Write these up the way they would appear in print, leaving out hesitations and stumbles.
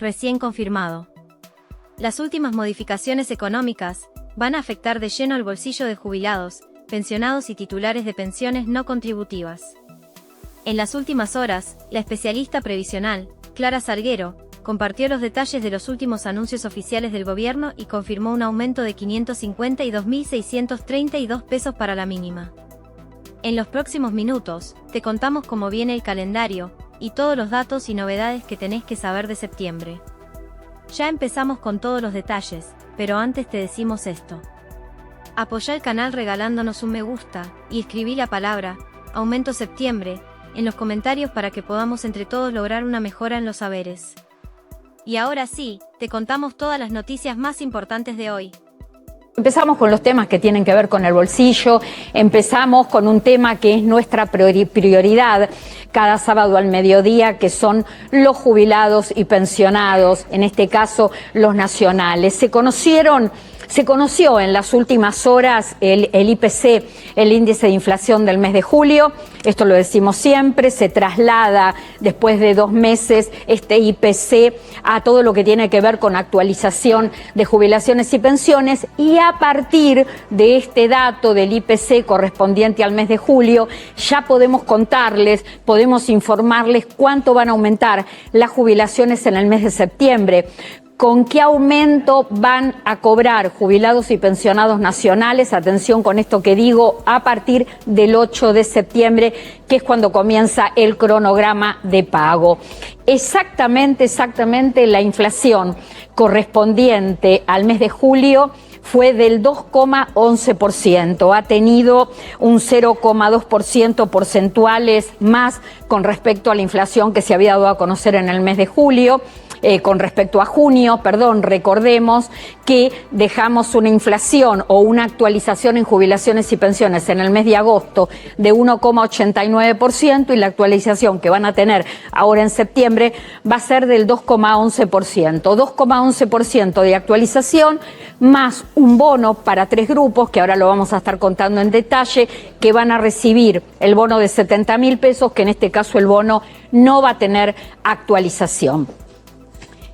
recién confirmado. Las últimas modificaciones económicas van a afectar de lleno el bolsillo de jubilados, pensionados y titulares de pensiones no contributivas. En las últimas horas, la especialista previsional, Clara Salguero, compartió los detalles de los últimos anuncios oficiales del gobierno y confirmó un aumento de 552.632 pesos para la mínima. En los próximos minutos, te contamos cómo viene el calendario y todos los datos y novedades que tenés que saber de septiembre. Ya empezamos con todos los detalles, pero antes te decimos esto. Apoyá el canal regalándonos un me gusta y escribí la palabra Aumento Septiembre en los comentarios para que podamos entre todos lograr una mejora en los saberes. Y ahora sí, te contamos todas las noticias más importantes de hoy. Empezamos con los temas que tienen que ver con el bolsillo, empezamos con un tema que es nuestra prioridad cada sábado al mediodía, que son los jubilados y pensionados, en este caso los nacionales. Se conoció en las últimas horas el IPC, el índice de inflación del mes de julio. Esto lo decimos siempre, se traslada después de 2 meses este IPC a todo lo que tiene que ver con actualización de jubilaciones y pensiones, y a partir de este dato del IPC correspondiente al mes de julio ya podemos contarles, podemos informarles cuánto van a aumentar las jubilaciones en el mes de septiembre. ¿Con qué aumento van a cobrar jubilados y pensionados nacionales? Atención con esto que digo, a partir del 8 de septiembre, que es cuando comienza el cronograma de pago. Exactamente la inflación correspondiente al mes de julio fue del 2,11%. Ha tenido un 0,2% porcentuales más con respecto a la inflación que se había dado a conocer en el mes de julio. Con respecto a junio, recordemos que dejamos una inflación o una actualización en jubilaciones y pensiones en el mes de agosto de 1,89% y la actualización que van a tener ahora en septiembre va a ser del 2,11%. 2,11% de actualización más un bono para 3 grupos, que ahora lo vamos a estar contando en detalle, que van a recibir el bono de 70.000 pesos, que en este caso el bono no va a tener actualización.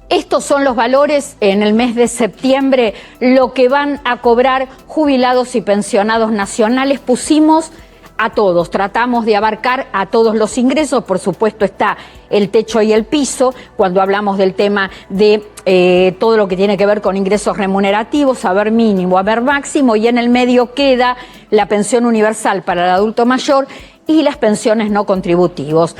Estos son los valores en el mes de septiembre, lo que van a cobrar jubilados y pensionados nacionales. Pusimos a todos, tratamos de abarcar a todos los ingresos, por supuesto está el techo y el piso, cuando hablamos del tema de todo lo que tiene que ver con ingresos remunerativos, haber mínimo, haber máximo, y en el medio queda la pensión universal para el adulto mayor y las pensiones no contributivas.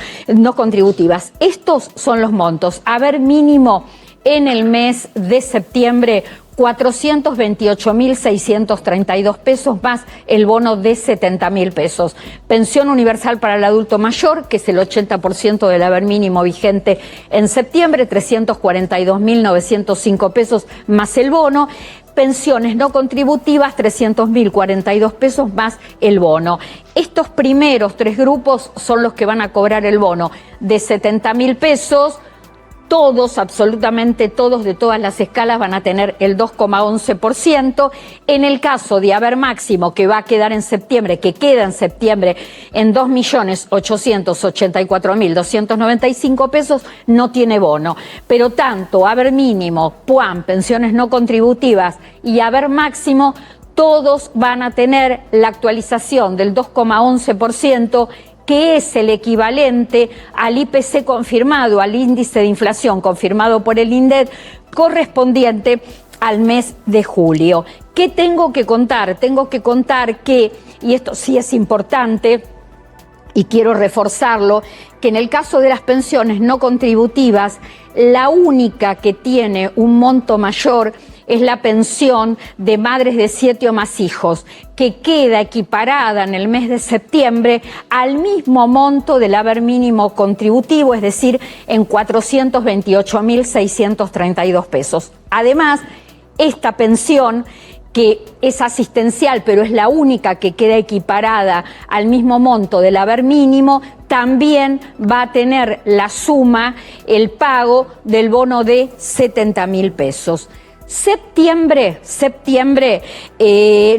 Estos son los montos. Haber mínimo en el mes de septiembre, 428.632 pesos más el bono de 70.000 pesos. Pensión universal para el adulto mayor, que es el 80% del haber mínimo vigente en septiembre, 342.905 pesos más el bono. Pensiones no contributivas, 300.042 pesos más el bono. Estos primeros 3 grupos son los que van a cobrar el bono de 70.000 pesos. Todos, absolutamente todos, de todas las escalas van a tener el 2,11%. En el caso de haber máximo, que va a quedar en septiembre, que queda en septiembre en 2.884.295 pesos, no tiene bono. Pero tanto haber mínimo, PUAM, pensiones no contributivas, y haber máximo, todos van a tener la actualización del 2,11%, que es el equivalente al IPC confirmado, al índice de inflación confirmado por el INDEC, correspondiente al mes de julio. ¿Qué tengo que contar? Tengo que contar que, y esto sí es importante y quiero reforzarlo, que en el caso de las pensiones no contributivas, la única que tiene un monto mayor es la pensión de madres de 7 o más hijos, que queda equiparada en el mes de septiembre al mismo monto del haber mínimo contributivo, es decir, en 428.632 pesos. Además, esta pensión, que es asistencial, pero es la única que queda equiparada al mismo monto del haber mínimo, también va a tener la suma, el pago del bono de 70.000 pesos. Septiembre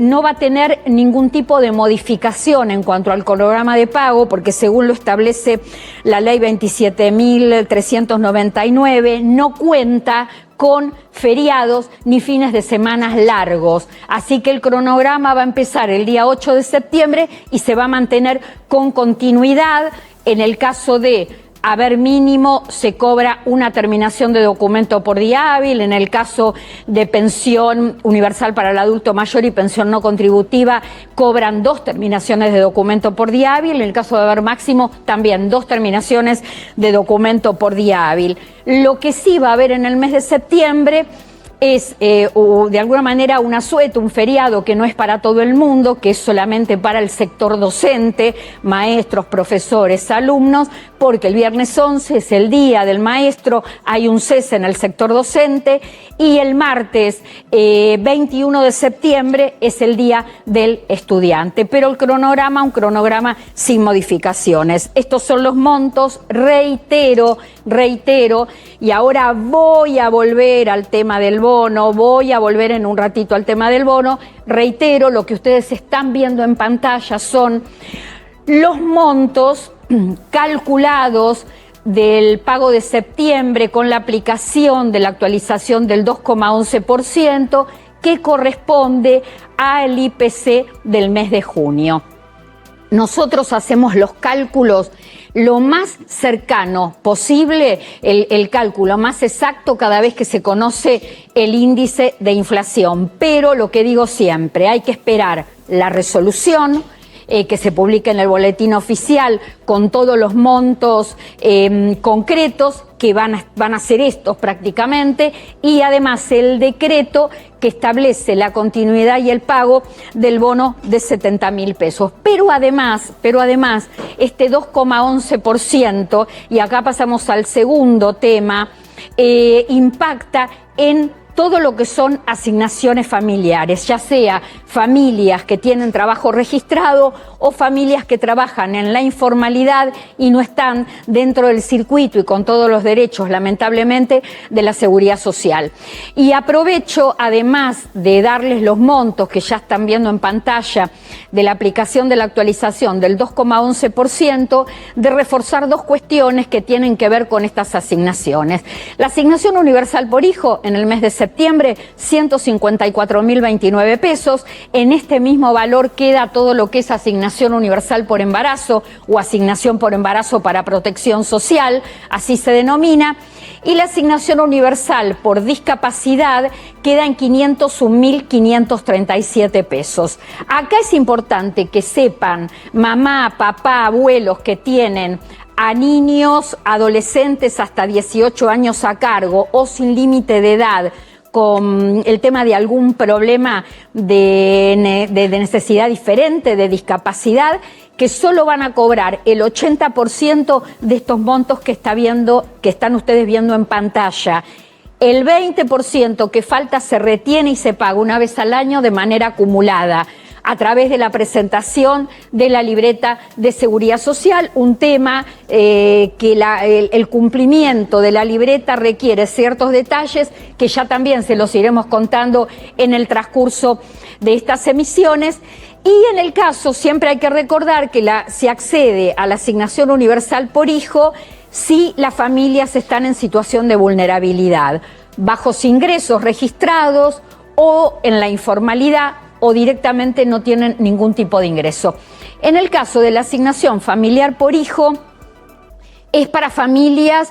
no va a tener ningún tipo de modificación en cuanto al cronograma de pago, porque según lo establece la ley 27.399, no cuenta con feriados ni fines de semanas largos. Así que el cronograma va a empezar el día 8 de septiembre y se va a mantener con continuidad. En el caso de haber mínimo, se cobra una terminación de documento por día hábil. En el caso de pensión universal para el adulto mayor y pensión no contributiva, cobran 2 terminaciones de documento por día hábil. En el caso de haber máximo, también 2 terminaciones de documento por día hábil. Lo que sí va a haber en el mes de septiembre es de alguna manera un asueto, un feriado que no es para todo el mundo, que es solamente para el sector docente, maestros, profesores, alumnos, porque el viernes 11 es el día del maestro, hay un cese en el sector docente, y el martes 21 de septiembre es el día del estudiante. Pero el cronograma, un cronograma sin modificaciones. Estos son los montos, reitero, y ahora voy a volver al tema del bono, voy a volver en un ratito al tema del bono. Reitero, lo que ustedes están viendo en pantalla son los montos calculados del pago de septiembre con la aplicación de la actualización del 2,11% que corresponde al IPC del mes de junio. Nosotros hacemos los cálculos lo más cercano posible, el cálculo más exacto cada vez que se conoce el índice de inflación. Pero lo que digo siempre, hay que esperar la resolución que se publica en el boletín oficial con todos los montos concretos que van a ser estos prácticamente, y además el decreto que establece la continuidad y el pago del bono de 70.000 pesos. Pero además, este 2,11%, y acá pasamos al segundo tema, impacta en todo lo que son asignaciones familiares, ya sea familias que tienen trabajo registrado o familias que trabajan en la informalidad y no están dentro del circuito y con todos los derechos, lamentablemente, de la seguridad social. Y aprovecho, además de darles los montos que ya están viendo en pantalla de la aplicación de la actualización del 2,11%, de reforzar 2 cuestiones que tienen que ver con estas asignaciones. La asignación universal por hijo en el mes de septiembre, 154.029 pesos. En este mismo valor queda todo lo que es asignación universal por embarazo o asignación por embarazo para protección social, así se denomina. Y la asignación universal por discapacidad queda en 501.537 pesos. Acá es importante que sepan, mamá, papá, abuelos que tienen a niños, adolescentes hasta 18 años a cargo o sin límite de edad, con el tema de algún problema de necesidad diferente, de discapacidad, que solo van a cobrar el 80% de estos montos que están ustedes viendo en pantalla. El 20% que falta se retiene y se paga una vez al año de manera acumulada, a través de la presentación de la libreta de seguridad social, un tema que el cumplimiento de la libreta requiere ciertos detalles que ya también se los iremos contando en el transcurso de estas emisiones. Y en el caso, siempre hay que recordar que se accede a la asignación universal por hijo si las familias están en situación de vulnerabilidad, bajos ingresos registrados o en la informalidad, o directamente no tienen ningún tipo de ingreso. En el caso de la asignación familiar por hijo, es para familias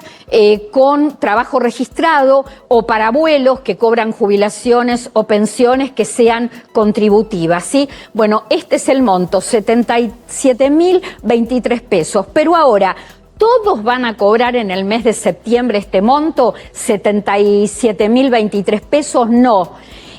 con trabajo registrado o para abuelos que cobran jubilaciones o pensiones que sean contributivas, ¿sí? Bueno, este es el monto, 77.023 pesos. Pero ahora, ¿todos van a cobrar en el mes de septiembre este monto, 77.023 pesos? No.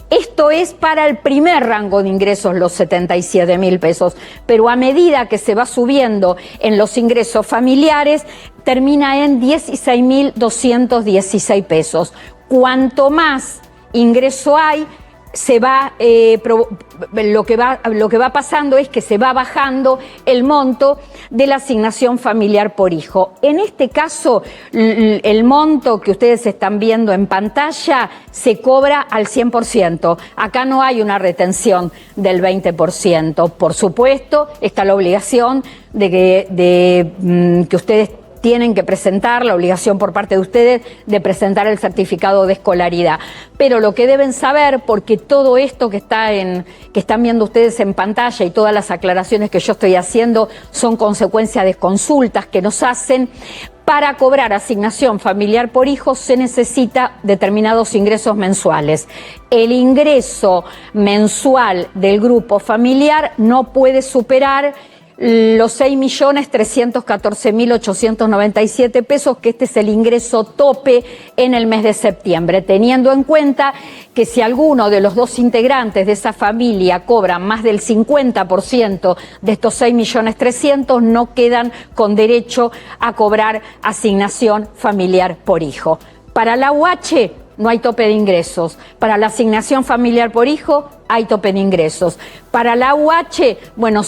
Esto es para el primer rango de ingresos, los 77.000 pesos, pero a medida que se va subiendo en los ingresos familiares, termina en 16.216 pesos. Cuanto más ingreso hay, lo que va pasando es que se va bajando el monto de la asignación familiar por hijo. En este caso, el monto que ustedes están viendo en pantalla se cobra al 100%. Acá no hay una retención del 20%. Por supuesto, está la obligación de que ustedes tienen que presentar, la obligación por parte de ustedes de presentar el certificado de escolaridad. Pero lo que deben saber, porque todo esto que están viendo ustedes en pantalla y todas las aclaraciones que yo estoy haciendo son consecuencia de consultas que nos hacen, para cobrar asignación familiar por hijo se necesita determinados ingresos mensuales. El ingreso mensual del grupo familiar no puede superar los 6.314.897 pesos, que este es el ingreso tope en el mes de septiembre, teniendo en cuenta que si alguno de los dos integrantes de esa familia cobra más del 50% de estos 6.300.000, no quedan con derecho a cobrar asignación familiar por hijo. Para la UH no hay tope de ingresos. Para la asignación familiar por hijo hay tope de ingresos. Para la UH, bueno,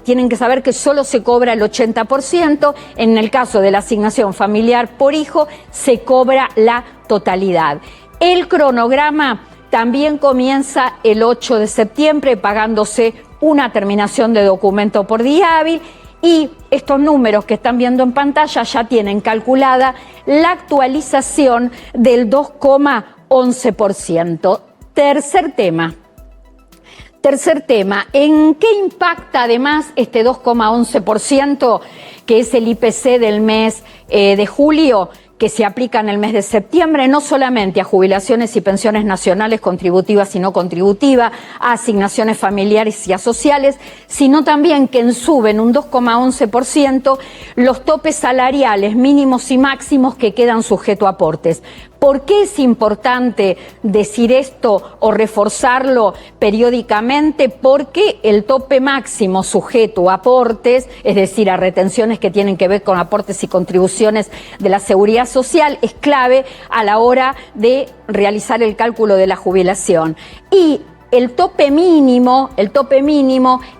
tienen que saber que solo se cobra el 80%. En el caso de la asignación familiar por hijo, se cobra la totalidad. El cronograma también comienza el 8 de septiembre, pagándose una terminación de documento por día hábil. Y estos números que están viendo en pantalla ya tienen calculada la actualización del 2,11%. Tercer tema, ¿en qué impacta además este 2,11%, que es el IPC del mes de julio, que se aplica en el mes de septiembre, no solamente a jubilaciones y pensiones nacionales contributivas y no contributivas, a asignaciones familiares y a sociales, sino también que suben un 2,11% los topes salariales mínimos y máximos que quedan sujetos a aportes? ¿Por qué es importante decir esto o reforzarlo periódicamente? Porque el tope máximo sujeto a aportes, es decir, a retenciones que tienen que ver con aportes y contribuciones de la seguridad social, es clave a la hora de realizar el cálculo de la jubilación. Y el tope mínimo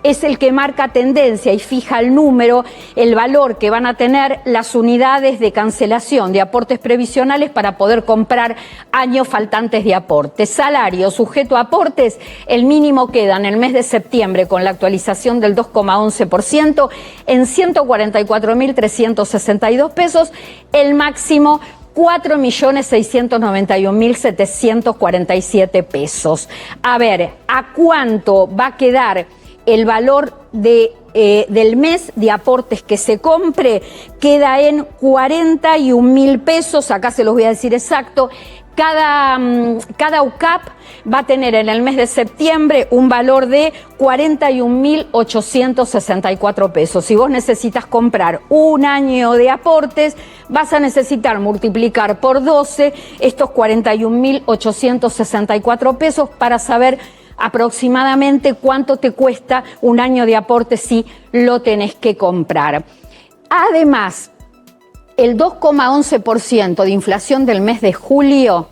es el que marca tendencia y fija el número, el valor que van a tener las unidades de cancelación de aportes previsionales para poder comprar años faltantes de aportes. Salario sujeto a aportes, el mínimo queda en el mes de septiembre con la actualización del 2,11% en 144.362 pesos, el máximo 4.691.747 pesos. A ver, ¿a cuánto va a quedar el valor del mes de aportes que se compre? Queda en 41.000 pesos, acá se los voy a decir exacto. Cada UCAP va a tener en el mes de septiembre un valor de 41.864 pesos. Si vos necesitas comprar un año de aportes, vas a necesitar multiplicar por 12 estos 41.864 pesos para saber aproximadamente cuánto te cuesta un año de aportes si lo tenés que comprar. Además, el 2,11% de inflación del mes de julio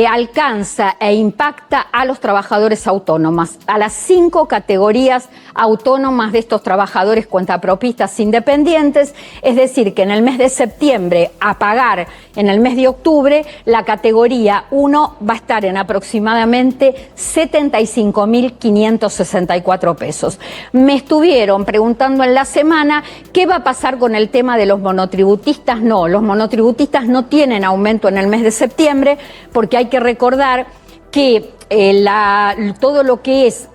alcanza e impacta a los trabajadores autónomos, a las 5 categorías autónomas de estos trabajadores cuentapropistas independientes, es decir, que en el mes de septiembre a pagar en el mes de octubre, la categoría 1 va a estar en aproximadamente 75.564 pesos. Me estuvieron preguntando en la semana qué va a pasar con el tema de los monotributistas. No, los monotributistas no tienen aumento en el mes de septiembre, porque hay que recordar que todo lo que es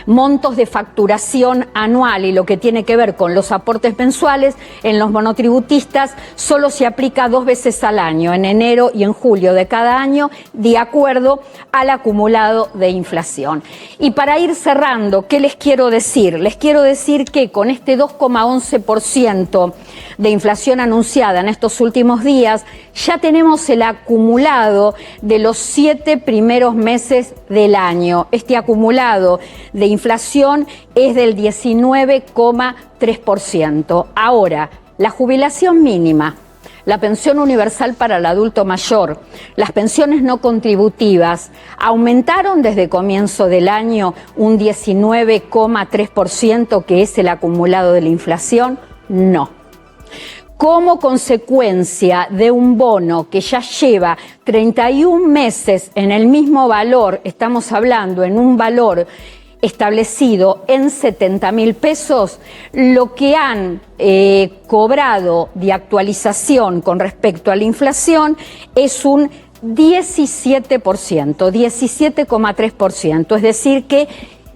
montos de facturación anual y lo que tiene que ver con los aportes mensuales en los monotributistas solo se aplica 2 veces al año, en enero y en julio de cada año, de acuerdo al acumulado de inflación. Y para ir cerrando, ¿qué les quiero decir? Les quiero decir que con este 2,11% de inflación anunciada en estos últimos días, ya tenemos el acumulado de los 7 primeros meses del año. Este acumulado de inflación es del 19,3%. Ahora, la jubilación mínima, la pensión universal para el adulto mayor, las pensiones no contributivas, aumentaron desde comienzo del año un 19,3%, que es el acumulado de la inflación. No. Como consecuencia de un bono que ya lleva 31 meses en el mismo valor, estamos hablando en un valor establecido en 70.000 pesos, lo que han cobrado de actualización con respecto a la inflación es un 17%, 17,3%, es decir que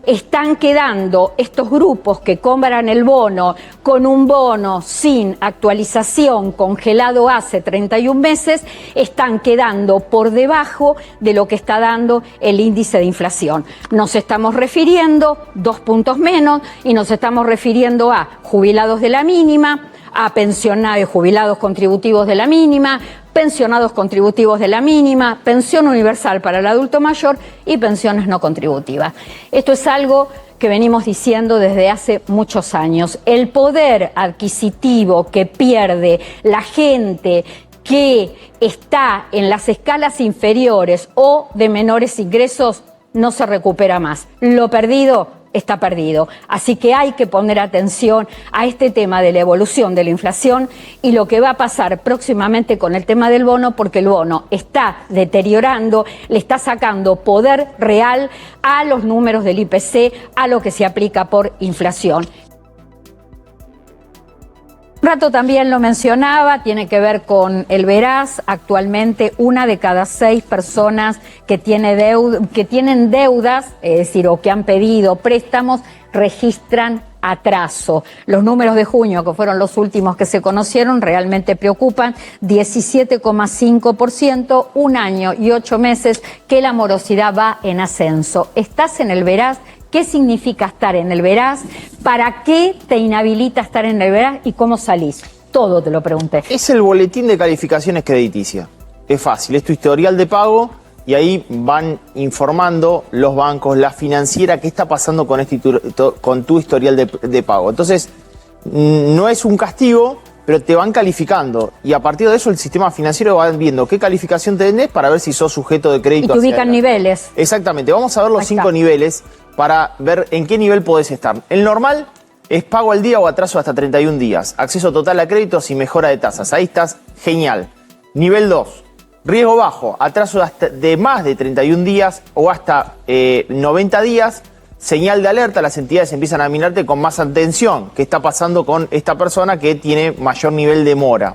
están quedando estos grupos que cobran el bono con un bono sin actualización congelado hace 31 meses, están quedando por debajo de lo que está dando el índice de inflación. Nos estamos refiriendo, 2 puntos menos, y nos estamos refiriendo a jubilados de la mínima, a pensionados, jubilados contributivos de la mínima, pensionados contributivos de la mínima, pensión universal para el adulto mayor y pensiones no contributivas. Esto es algo que venimos diciendo desde hace muchos años. El poder adquisitivo que pierde la gente que está en las escalas inferiores o de menores ingresos no se recupera más. Lo perdido está perdido. Así que hay que poner atención a este tema de la evolución de la inflación y lo que va a pasar próximamente con el tema del bono, porque el bono está deteriorando, le está sacando poder real a los números del IPC, a lo que se aplica por inflación. Un rato también lo mencionaba, tiene que ver con el Veraz. Actualmente 1 de cada 6 personas que tienen deudas, es decir, o que han pedido préstamos, registran atraso. Los números de junio, que fueron los últimos que se conocieron, realmente preocupan. 17,5%, 1 año y 8 meses que la morosidad va en ascenso. ¿Estás en el Veraz? ¿Qué significa estar en el Veraz? ¿Para qué te inhabilita estar en el Veraz? ¿Y cómo salís? Todo te lo pregunté. Es el boletín de calificaciones crediticias. Es fácil, es tu historial de pago y ahí van informando los bancos, la financiera, qué está pasando con, con tu historial de pago. Entonces, no es un castigo, pero te van calificando. Y a partir de eso el sistema financiero va viendo qué calificación tenés para ver si sos sujeto de crédito. Y te ubican niveles. Exactamente, vamos a ver los 5 niveles para ver en qué nivel podés estar. El normal es pago al día o atraso hasta 31 días. Acceso total a créditos y mejora de tasas. Ahí estás, genial. Nivel 2, riesgo bajo, atraso de más de 31 días o hasta 90 días. Señal de alerta, las entidades empiezan a mirarte con más atención. ¿Qué está pasando con esta persona que tiene mayor nivel de mora?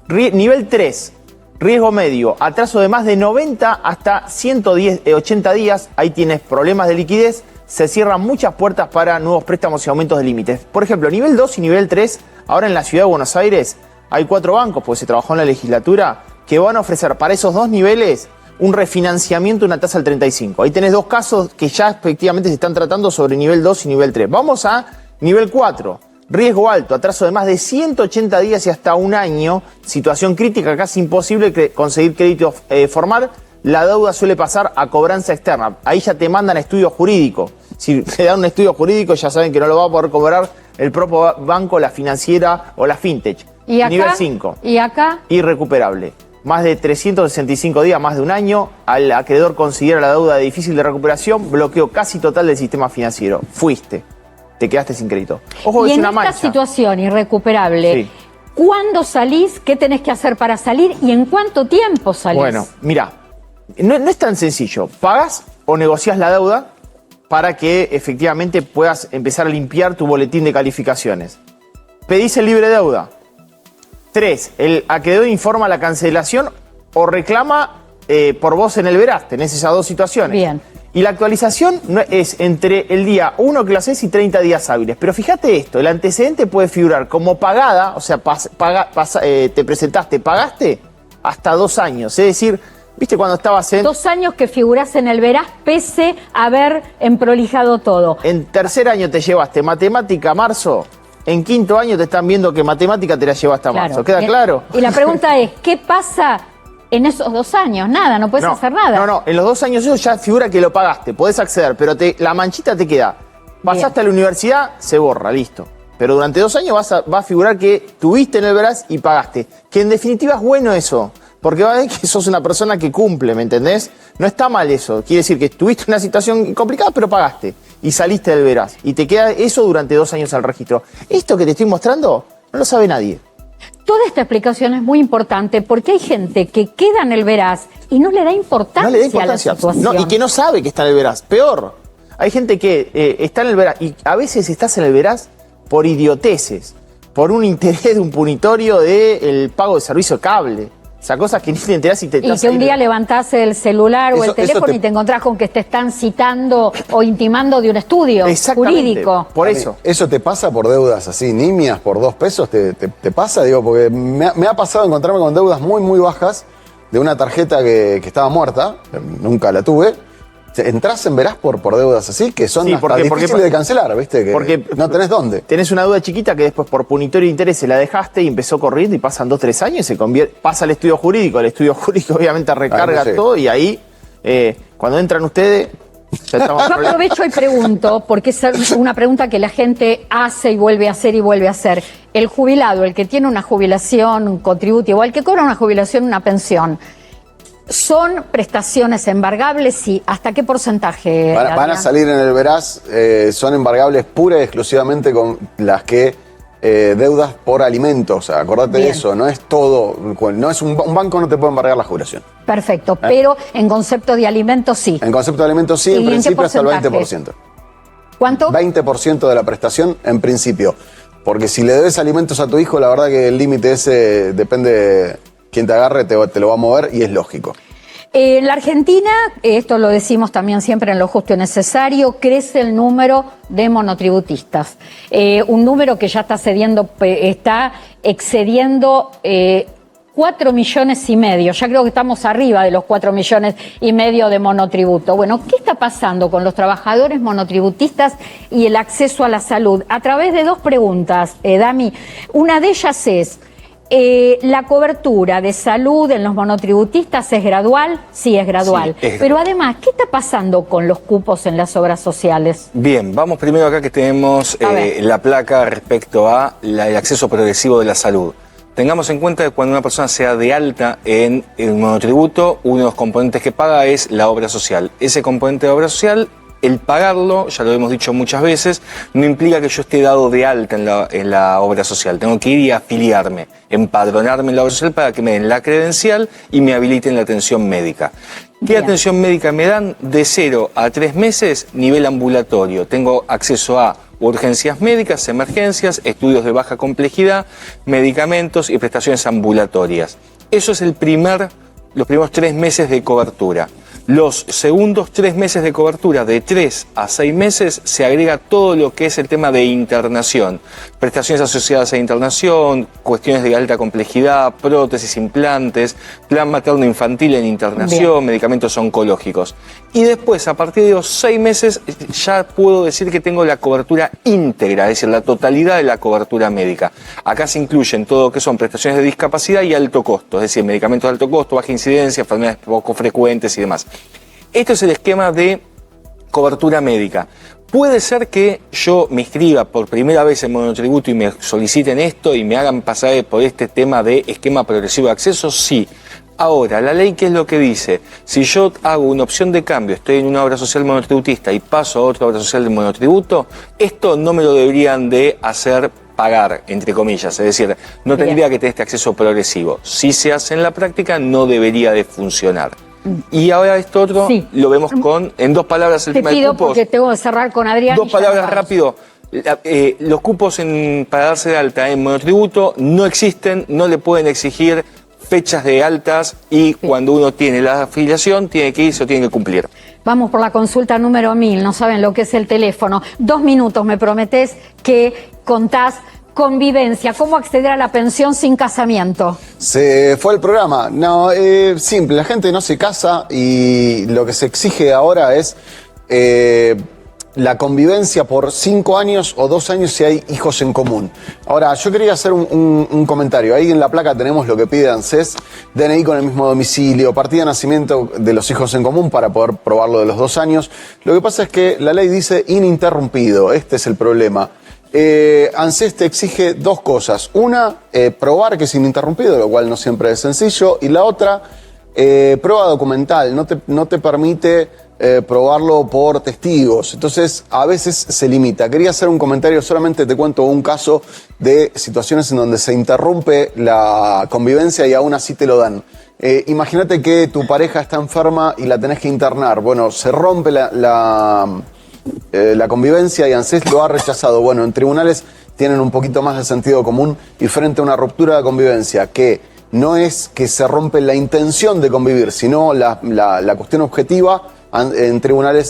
Nivel 3, riesgo medio, atraso de más de 90 hasta 80 días. Ahí tienes problemas de liquidez. Se cierran muchas puertas para nuevos préstamos y aumentos de límites. Por ejemplo, nivel 2 y nivel 3, ahora en la ciudad de Buenos Aires hay 4 bancos, porque se trabajó en la legislatura, que van a ofrecer para esos 2 niveles un refinanciamiento, una tasa al 35. Ahí tenés 2 casos que ya efectivamente se están tratando sobre nivel 2 y nivel 3. Vamos a nivel 4, riesgo alto, atraso de más de 180 días y hasta 1 año, situación crítica, casi imposible conseguir crédito formal. La deuda suele pasar a cobranza externa. Ahí ya te mandan estudio jurídico. Si te dan un estudio jurídico, ya saben que no lo va a poder cobrar el propio banco, la financiera o la fintech. ¿Y acá? Nivel 5. ¿Y acá? Irrecuperable. Más de 365 días, más de 1 año. Al acreedor considera la deuda de difícil de recuperación, bloqueo casi total del sistema financiero. Fuiste. Te quedaste sin crédito. Ojo, y es en una esta mancha. situación irrecuperable, Sí. ¿cuándo salís? ¿Qué tenés que hacer para salir? ¿Y en cuánto tiempo salís? Bueno, mira, no es tan sencillo. Pagás o negociás la deuda para que efectivamente puedas empezar a limpiar tu boletín de calificaciones. Pedís el libre deuda. 3, el acreedor informa la cancelación o reclama por vos en el Veraz. Tenés esas 2 situaciones. Bien. Y la actualización es entre el día 1 que lo haces y 30 días hábiles. Pero fíjate esto, el antecedente puede figurar como pagada, o sea, te presentaste, pagaste hasta 2 años. Es decir, ¿viste cuando estabas en...? 2 años que figurás en el Veraz pese a haber emprolijado todo. En 3er año te llevaste matemática, marzo. En 5º año te están viendo que matemática te la llevaste a marzo. ¿Queda claro? Y la pregunta es, ¿qué pasa en esos 2 años? Nada, no puedes hacer nada. No, en los 2 años eso ya figura que lo pagaste, podés acceder, pero la manchita te queda. Pasaste a la universidad, se borra, listo. pero durante 2 años va a figurar que tuviste en el Veraz y pagaste. Que en definitiva es bueno eso, porque va a ver que sos una persona que cumple, ¿me entendés? No está mal eso, quiere decir que tuviste una situación complicada, pero pagaste y saliste del Veraz. Y te queda eso durante 2 años al registro. Esto que te estoy mostrando no lo sabe nadie. Toda esta explicación es muy importante porque hay gente que queda en el Veraz y no le da importancia, a la situación. No, y que no sabe que está en el Veraz. Peor, hay gente que está en el Veraz y a veces estás en el Veraz por idioteces, por un interés de un punitorio del pago de servicio de cable. O sea, cosas que ni te enterás y te... Y que un día levantás el celular o el teléfono y te encontrás con que te están citando o intimando de un estudio jurídico. Por eso. ¿Eso te pasa por deudas así, nimias, por 2 pesos? ¿Te pasa? Digo, porque me ha pasado encontrarme con deudas muy, muy bajas de una tarjeta que estaba muerta, nunca la tuve. Entrás en Veraz por deudas así, que son difíciles de cancelar, ¿viste? Que porque no tenés dónde. Tenés una deuda chiquita que después por punitorio de interés la dejaste y empezó corriendo y pasan 2 o 3 años y se convierte, pasa al estudio jurídico. El estudio jurídico obviamente recarga todo y ahí, cuando entran ustedes... Yo aprovecho y pregunto, porque es una pregunta que la gente hace y vuelve a hacer y vuelve a hacer. El jubilado, el que tiene una jubilación, un contributivo, o el que cobra una jubilación, una pensión, ¿son prestaciones embargables? Sí. ¿Hasta qué porcentaje? Van a salir en el Veraz, son embargables pura y exclusivamente con las que deudas por alimentos. Acordate de eso, no es todo, no es un banco no te puede embargar la jubilación. Perfecto, pero en concepto de alimentos sí. En concepto de alimentos sí, en principio hasta el 20%. ¿Cuánto? 20% de la prestación en principio. Porque si le debes alimentos a tu hijo, la verdad que el límite ese depende... Quien te agarre te lo va a mover y es lógico. En la Argentina, esto lo decimos también siempre en Lo Justo y Necesario, crece el número de monotributistas. Un número que ya está excediendo 4,5 millones. Ya creo que estamos arriba de los 4,5 millones de monotributo. Bueno, ¿qué está pasando con los trabajadores monotributistas y el acceso a la salud? A través de 2 preguntas, Dami. Una de ellas es... ¿la cobertura de salud en los monotributistas es gradual? Sí, es gradual. Sí, pero además, ¿qué está pasando con los cupos en las obras sociales? Bien, vamos primero acá que tenemos la placa respecto a el acceso progresivo de la salud. Tengamos en cuenta que cuando una persona sea de alta en el monotributo, uno de los componentes que paga es la obra social. Ese componente de obra social... El pagarlo, ya lo hemos dicho muchas veces, no implica que yo esté dado de alta en la obra social. Tengo que ir y afiliarme, empadronarme en la obra social para que me den la credencial y me habiliten la atención médica. ¿Qué atención médica me dan? De 0 a 3 meses, nivel ambulatorio. Tengo acceso a urgencias médicas, emergencias, estudios de baja complejidad, medicamentos y prestaciones ambulatorias. Eso es los primeros 3 meses de cobertura. Los segundos 3 meses de cobertura, de 3 a 6 meses, se agrega todo lo que es el tema de internación. Prestaciones asociadas a internación, cuestiones de alta complejidad, prótesis, implantes, plan materno-infantil en internación, medicamentos oncológicos. Y después, a partir de los 6 meses, ya puedo decir que tengo la cobertura íntegra, es decir, la totalidad de la cobertura médica. Acá se incluyen todo lo que son prestaciones de discapacidad y alto costo, es decir, medicamentos de alto costo, baja incidencia, enfermedades poco frecuentes y demás. Esto es el esquema de cobertura médica. Puede ser que yo me inscriba por primera vez en monotributo y me soliciten esto y me hagan pasar por este tema de esquema progresivo de acceso, sí. Ahora, la ley, ¿qué es lo que dice? Si yo hago una opción de cambio, estoy en una obra social monotributista y paso a otra obra social de monotributo, esto no me lo deberían de hacer pagar, entre comillas, es decir, no tendría que tener este acceso progresivo. Si se hace en la práctica, no debería de funcionar. Y ahora esto otro lo vemos en 2 palabras el tema de cupos. Porque tengo que cerrar con Adrián. 2 palabras rápido. Los cupos para darse de alta en monotributo no existen, no le pueden exigir fechas de altas y cuando uno tiene la afiliación tiene que irse o tiene que cumplir. Vamos por la consulta número 1000, no saben lo que es el teléfono. 2 minutos, me prometés que contás convivencia, cómo acceder a la pensión sin casamiento. Se fue el programa. No, simple, la gente no se casa y lo que se exige ahora es la convivencia por 5 años o 2 años si hay hijos en común. Ahora, yo quería hacer un comentario. Ahí en la placa tenemos lo que pide ANSES, DNI con el mismo domicilio, partida de nacimiento de los hijos en común para poder probarlo de los 2 años. Lo que pasa es que la ley dice ininterrumpido, este es el problema. ANSES te exige dos cosas. Una, probar que es ininterrumpido, lo cual no siempre es sencillo. Y la otra, prueba documental. No te permite probarlo por testigos. Entonces, a veces se limita. Quería hacer un comentario, solamente te cuento un caso de situaciones en donde se interrumpe la convivencia y aún así te lo dan. Imagínate que tu pareja está enferma y la tenés que internar. Bueno, se rompe la convivencia y ANSES lo ha rechazado. Bueno, en tribunales tienen un poquito más de sentido común y frente a una ruptura de convivencia que no es que se rompe la intención de convivir, sino la cuestión objetiva, en tribunales